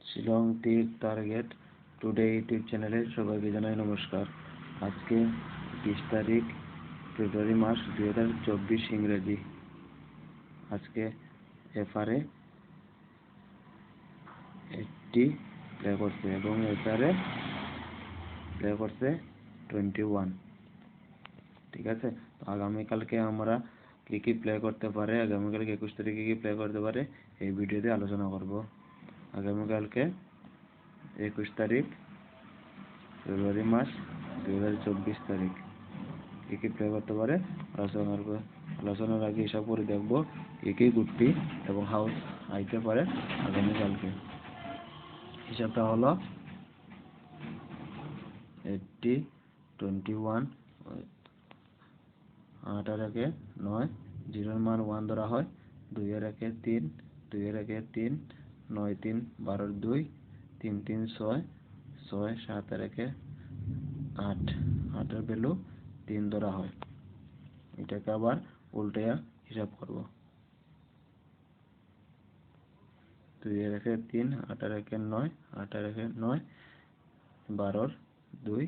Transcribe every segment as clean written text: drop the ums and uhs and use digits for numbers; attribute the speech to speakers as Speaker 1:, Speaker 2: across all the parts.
Speaker 1: Shillong tick target today YouTube চ্যানেলে সবাইকে জানাই নমস্কার। আজকে 20 তারিখ ফেব্রুয়ারি মাস 2024 ইংরেজি। আজকে এফআরএ 80 প্লে করছে এবং এসআরএ প্লে করছে 21। ঠিক আছে, তো আগামীকালকে আমরা কি কি প্লে করতে পারে, আগামীকালকে 21 তারিখে কি প্লে করতে পারে এই ভিডিওতে আলোচনা করব। আগামীকালকে 21 তারিখ ফেব্রুয়ারি মাস 2024 তারিখ কি কি প্লে করতে পারে আলোচনার আগে হিসাব করে দেখব কি কি গুটি এবং হাউস আইতে পারে আগামীকালকে। হিসাবটা হলো 80, 21, 8 এর আগে 9, 0 এর মান 1 ধরা হয়, 2 এর আগে 3, 2 এর আগে 3, 9 3 12 2, 3 3 6, 6 7 এর আগে 8, 8 এর ভ্যালু 3 ধরা হয়। এটাকে আবার উল্টায়া হিসাব করব। 2 এর আগে 3, 8 এর আগে 9, 8 এর আগে 9, 12 2,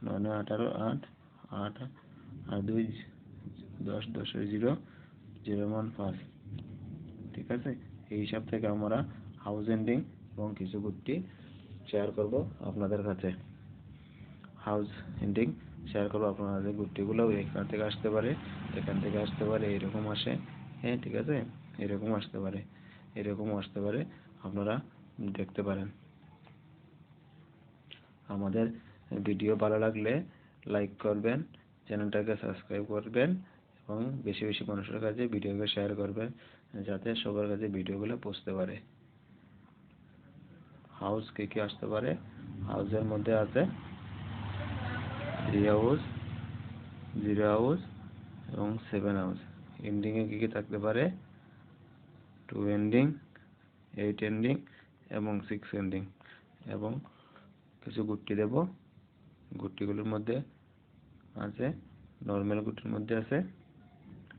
Speaker 1: 9 9 18 8, 8 আর 2 10, 10 এর 0, 0 মান 5। ঠিক আছে, এই হিসাব থেকে আমরা হাউস এন্ডিং এবং কিছু গুটি শেয়ার করব আপনাদের কাছে। হাউস এন্ডিং শেয়ার করব আপনাদের কাছে। গুটিগুলো এখান থেকে আসতে পারে, এখান থেকে আসতে পারে, এরকম আসে। হ্যাঁ, ঠিক আছে, এরকম আসতে পারে, এরকম আসতে পারে, আপনারা দেখতে পারেন। আমাদের ভিডিও ভালো লাগলে লাইক করবেন, চ্যানেলটাকে সাবস্ক্রাইব করবেন এবং বেশি বেশি মানুষের কাছে ভিডিওকে শেয়ার করবেন যাতে সবার কাছে ভিডিওগুলো পৌঁছতে পারে। হাউস কি কি আসতে পারে? হাউসের মধ্যে আছে 3 হাউস, 0 হাউস এবং 7 হাউস। এন্ডিং এ কি কি থাকতে পারে? 2 এন্ডিং, 8 এন্ডিং এবং 6 এন্ডিং। এবং কিছু গুটি দেব। গুটিগুলোর মধ্যে আছে, নরমাল গুটির মধ্যে আছে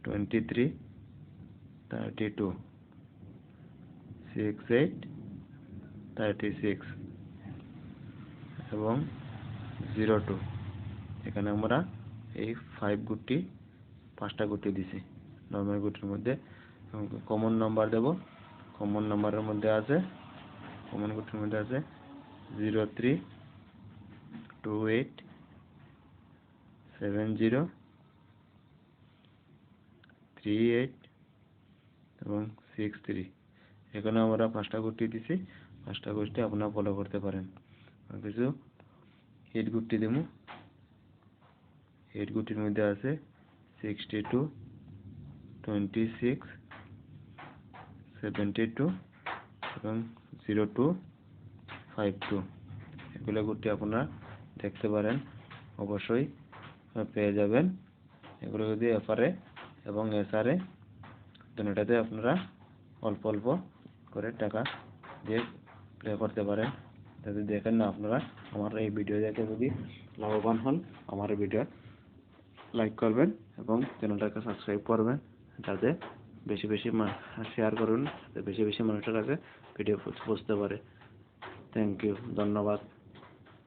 Speaker 1: 23, 32, 68, 36 এবং 02। এখানে আমরা এই 5টা গুটি দিছি নরমাল গুটির মধ্যে। কমন নাম্বার দেব। কমন নাম্বারের মধ্যে আছে, কমন গুটির মধ্যে আছে 03, 28, 70, 38 এবং 63। এখানে আমরা 5টা গুটি দিছি। 5টা গুটি আপনারা ফলো করতে পারেন। কিছু 8 গুটি দেব। 8 গুটির মধ্যে আছে 62, 26, 72 এবং 02, 52। এগুলো গুটি আপনারা দেখতে পারেন, অবশ্যই পেয়ে যাবেন। এগুলো যদি এফআরএ এবং এসআরএ দুটোটাতে আপনারা অল্প অল্প করে টাকা দিয়ে প্লে করতে পারেন। যদি দেখেন না আপনারা, আমার এই ভিডিও দেখে যদি লাভবান হন, আমার ভিডিও লাইক করবেন এবং চ্যানেলটাকে সাবস্ক্রাইব করবেন যাতে বেশি বেশি শেয়ার করুন, যাতে বেশি বেশি মানুষের কাছে ভিডিও পৌঁছতে পারে। থ্যাংক ইউ, ধন্যবাদ।